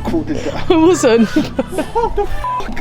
recording that. I wasn't. What the fuck?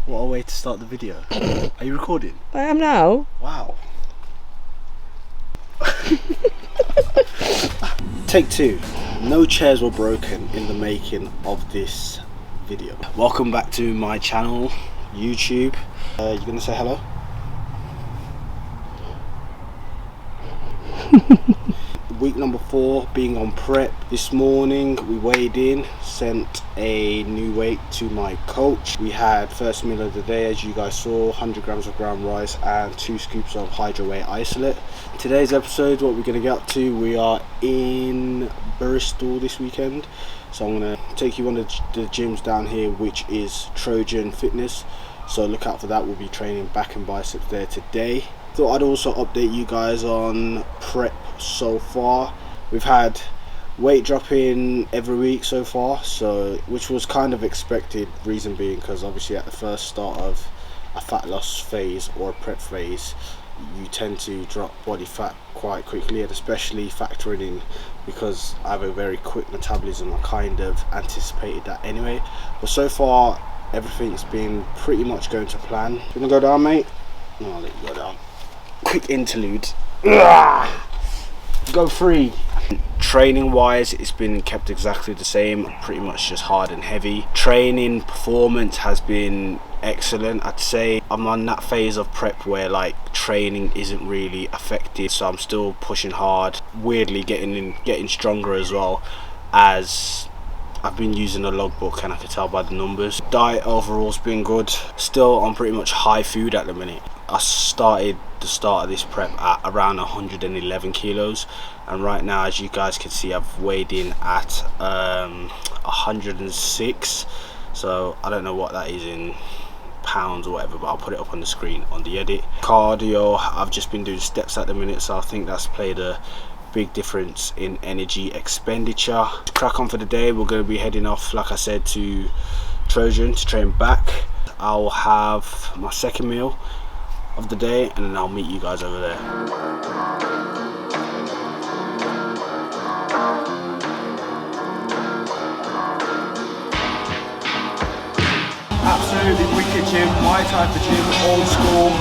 What a way to start the video. Are you recording? I am now. Wow. Take two. No chairs were broken in the making of this video. Welcome back to my channel, YouTube. You gonna say hello? Week number 4, being on prep. This morning we weighed in, sent a new weight to my coach. We had first meal of the day, as you guys saw, 100 grams of ground rice and 2 scoops of hydro weight isolate. Today's episode, what we're going to get up to, we are in Bristol this weekend, so I'm going to take you one of the gyms down here, which is Trojan Fitness, so look out for that. We'll be training back and biceps there today. Thought I'd also update you guys on prep so far. We've had weight dropping every week so far, so which was kind of expected, reason being because obviously at the first start of a fat loss phase or a prep phase, you tend to drop body fat quite quickly, and especially factoring in because I have a very quick metabolism, I kind of anticipated that anyway. But so far everything's been pretty much going to plan. You wanna go down, mate? No, I'll let you go down. Quick interlude. Go free. Training wise, it's been kept exactly the same, pretty much just hard and heavy. Training performance has been excellent. I'd say I'm on that phase of prep where like training isn't really effective, so I'm still pushing hard, weirdly getting stronger as well, as I've been using a logbook and I can tell by the numbers. Diet overall's been good. Still on pretty much high food at the minute. I started the start of this prep at around 111 kilos, and right now, as you guys can see, I've weighed in at 106. So I don't know what that is in pounds or whatever, but I'll put it up on the screen on the edit. Cardio, I've just been doing steps at the minute, so I think that's played a big difference in energy expenditure. To crack on for the day, we're going to be heading off, like I said, to Trojan to train back. I'll have my second meal of the day and then I'll meet you guys over there. Absolutely wicked gym, my type of gym, old school,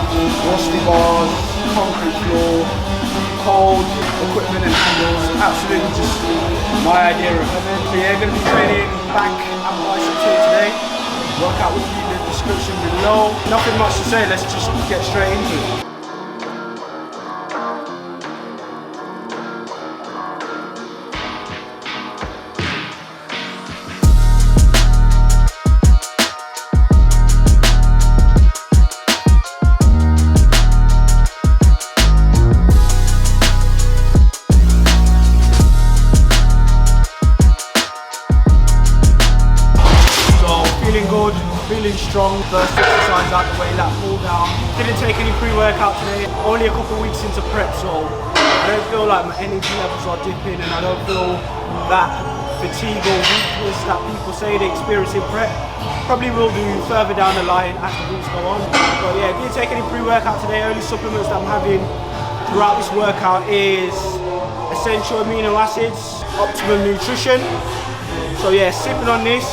rusty bars, concrete floor, cold equipment and handles, absolutely just my idea of heaven. So yeah, going to be training back and biceps here today. Workout will be in the description below. Nothing much to say, let's just get straight into it. Feeling strong. First exercise out the way, that pull down. Didn't take any pre-workout today. Only a couple weeks into prep, so I don't feel like my energy levels are dipping, and I don't feel that fatigue or weakness that people say they experience in prep. Probably will do further down the line as the weeks go on. But yeah, didn't take any pre-workout today. Only supplements that I'm having throughout this workout is essential amino acids, optimum nutrition. So yeah, sipping on this.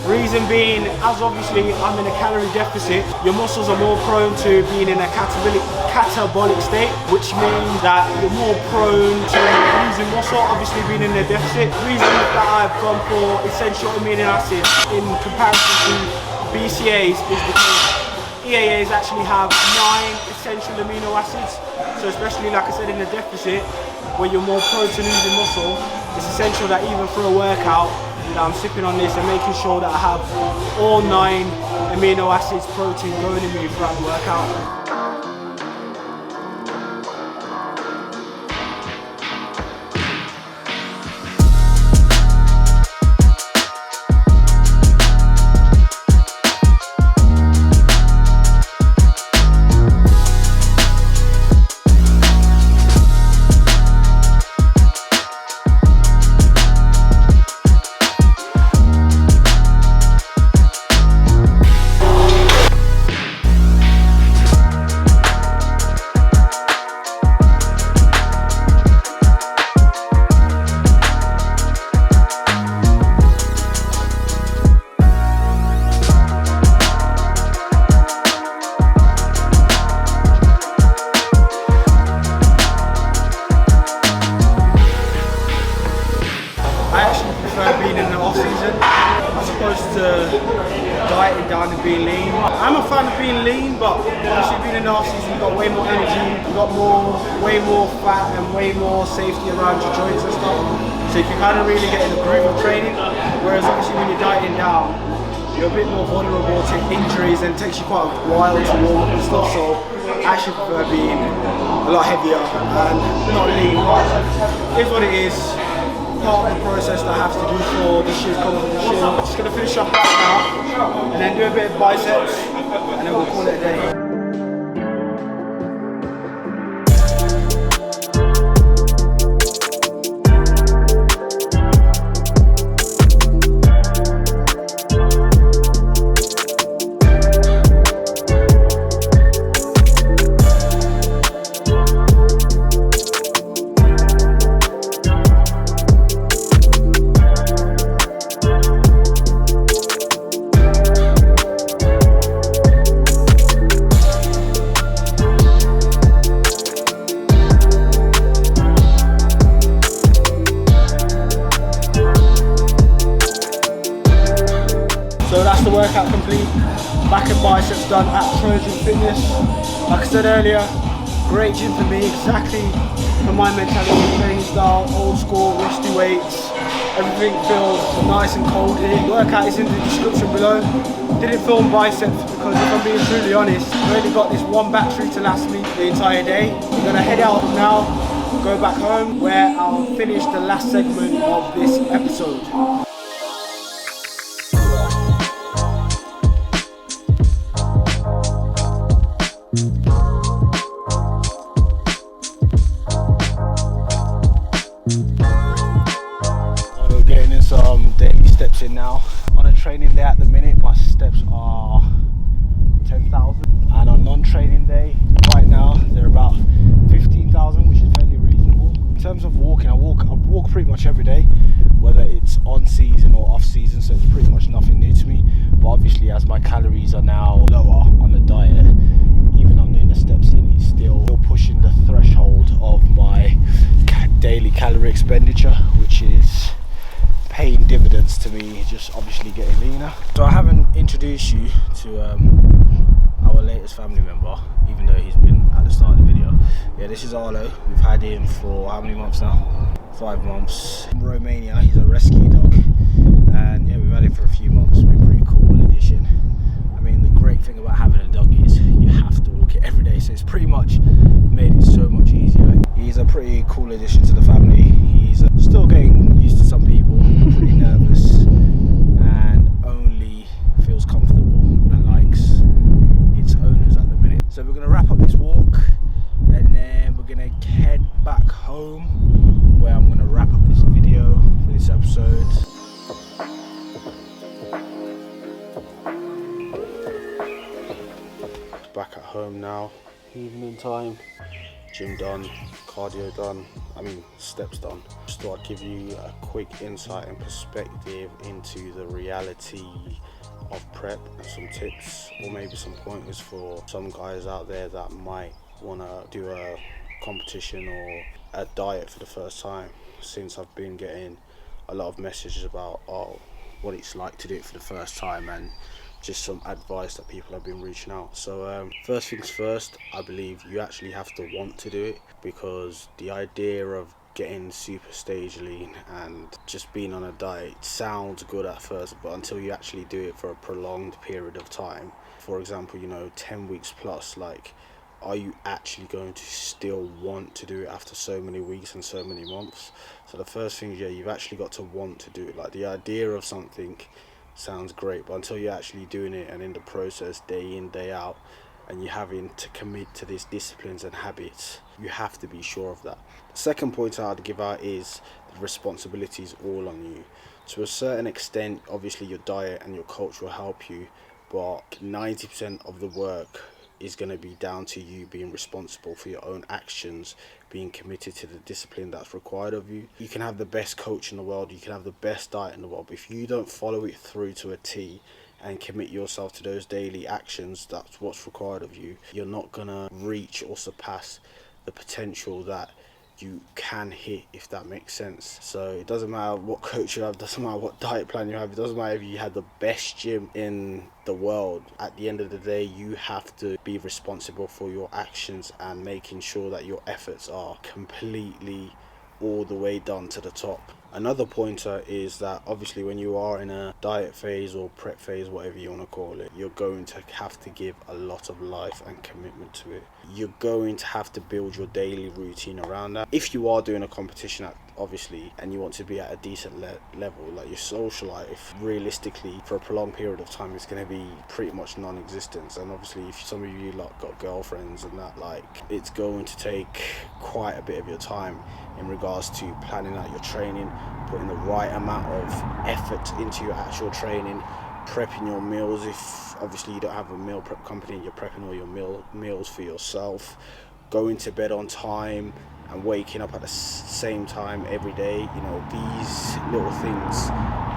Reason being, as obviously I'm in a calorie deficit, your muscles are more prone to being in a catabolic state, which means that you're more prone to losing muscle, obviously being in a deficit. The reason that I've gone for essential amino acids in comparison to BCAAs is because EAAs actually have 9 essential amino acids. So especially, like I said, in a deficit, where you're more prone to losing muscle, it's essential that even for a workout, I'm sipping on this and making sure that I have all 9 amino acids, protein going in me throughout the workout. season, as opposed to dieting down and being lean. I'm a fan of being lean, but obviously being in the off season, you've got way more energy, you've got way more fat and way more safety around your joints and stuff. So you can kind of really get in the groove of training. Whereas obviously when you're dieting down, you're a bit more vulnerable to injuries and it takes you quite a while to warm up and stuff. So I actually prefer being a lot heavier and not lean. It's what it is. Part of the process that I have to do for this year's competition. I'm just going to finish up right now and then do a bit of biceps and then we'll call it a day. So that's the workout complete. Back and biceps done at Trojan Fitness. Like I said earlier, great gym for me, exactly for my mentality, training style, old school, rusty weights. Everything feels nice and cold here. The workout is in the description below. Didn't film biceps because if I'm being truly honest, I've only got this one battery to last me the entire day. I'm gonna head out now, go back home where I'll finish the last segment of this episode. Some daily steps in now. On a training day at the minute, my steps are 10,000, and on non-training day right now they're about 15,000, which is fairly reasonable. In terms of walking, I walk pretty much every day, whether it's on season or off season, so it's pretty much nothing new to me. But obviously, as my calories are now lower on the diet, even I'm doing the steps in, it's still pushing the threshold of my daily calorie expenditure, which is paying dividends to me, just obviously getting leaner. So I haven't introduced you to our latest family member, even though he's been at the start of the video. Yeah, this is Arlo. We've had him for how many months now? 5 months. From Romania, he's a rescue dog, and yeah, we've had him for a few months. It's been a pretty cool addition. I mean, the great thing about having a dog is you have to walk it every day, so it's pretty much made it so much easier. He's a pretty cool addition to the family. He's still getting used to some people, pretty nervous, and only feels comfortable and likes its owners at the minute. So we're going to wrap up this walk and then we're going to head back home where I'm going to wrap up this video for this episode. Back at home now, evening time, gym done, cardio done, steps done. Just thought I'd give you a quick insight and perspective into the reality of prep and some tips or maybe some pointers for some guys out there that might want to do a competition or a diet for the first time, since I've been getting a lot of messages about what it's like to do it for the first time and just some advice that people have been reaching out. So first things first, I believe you actually have to want to do it, because the idea of getting super stage lean and just being on a diet sounds good at first, but until you actually do it for a prolonged period of time, for example, 10 weeks plus, like, are you actually going to still want to do it after so many weeks and so many months? So the first thing, yeah, you've actually got to want to do it. Like, the idea of something sounds great, but until you're actually doing it and in the process day in day out and you're having to commit to these disciplines and habits, you have to be sure of that. The second point I'd give out is the responsibility is all on you. To a certain extent, obviously your diet and your coach will help you, but 90% of the work is going to be down to you being responsible for your own actions, being committed to the discipline that's required of you. You can have the best coach in the world, you can have the best diet in the world, but if you don't follow it through to a T and commit yourself to those daily actions, that's what's required of you, you're not going to reach or surpass the potential that you can hit, if that makes sense. So it doesn't matter what coach you have, doesn't matter what diet plan you have, it doesn't matter if you had the best gym in the world. At the end of the day, you have to be responsible for your actions and making sure that your efforts are completely all the way done to the top. Another pointer is that obviously when you are in a diet phase or prep phase, whatever you want to call it, you're going to have to give a lot of life and commitment to it. You're going to have to build your daily routine around that. If you are doing a competition obviously, and you want to be at a decent level, like your social life realistically for a prolonged period of time is going to be pretty much non-existent. And obviously if some of you lot got girlfriends and that, like, it's going to take quite a bit of your time in regards to planning out your training, putting the right amount of effort into your actual training, prepping your meals. If obviously you don't have a meal prep company and you're prepping all your meals for yourself, going to bed on time and waking up at the same time every day. You know, these little things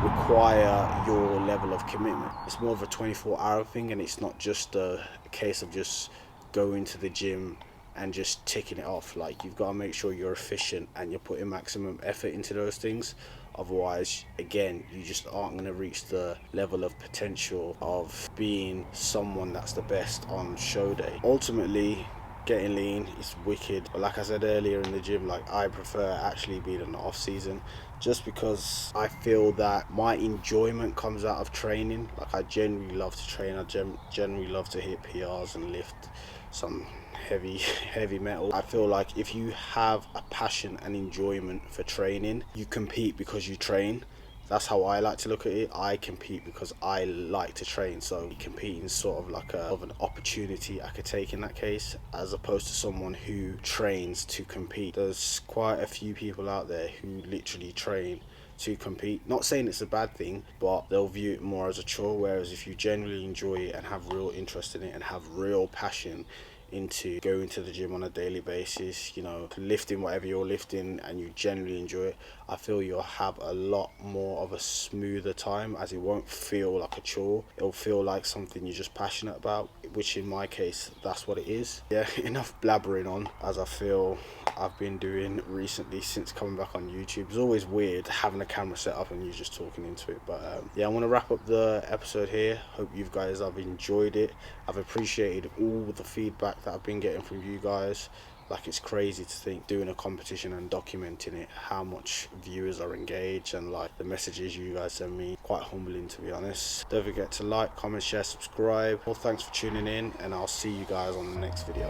require your level of commitment. It's more of a 24-hour thing, and it's not just a case of just going to the gym and just ticking it off. Like, you've got to make sure you're efficient and you're putting maximum effort into those things. Otherwise, again, you just aren't going to reach the level of potential of being someone that's the best on show day. Ultimately, getting lean is wicked, but like I said earlier in the gym, like, I prefer actually being in the off season, just because I feel that my enjoyment comes out of training. Like, I genuinely love to train. I generally love to hit PRs and lift some heavy metal. I feel like if you have a passion and enjoyment for training, you compete because you train. That's how I like to look at it. I compete because I like to train. So competing is sort of like an opportunity I could take in that case, as opposed to someone who trains to compete. There's quite a few people out there who literally train to compete. Not saying it's a bad thing, but they'll view it more as a chore. Whereas if you genuinely enjoy it and have real interest in it and have real passion into going to the gym on a daily basis, you know, lifting whatever you're lifting, and you generally enjoy it, I feel you'll have a lot more of a smoother time, as it won't feel like a chore. It'll feel like something you're just passionate about, which in my case, that's what it is. Yeah, enough blabbering on, as I feel I've been doing recently since coming back on YouTube. It's always weird having a camera set up and you just talking into it, but yeah, I'm gonna wrap up the episode here. Hope you guys have enjoyed it. I've appreciated all the feedback that I've been getting from you guys. Like, it's crazy to think, doing a competition and documenting it, how much viewers are engaged, and like the messages you guys send me, quite humbling, to be honest. Don't forget to like, comment, share, subscribe. Well, thanks for tuning in, and I'll see you guys on the next video.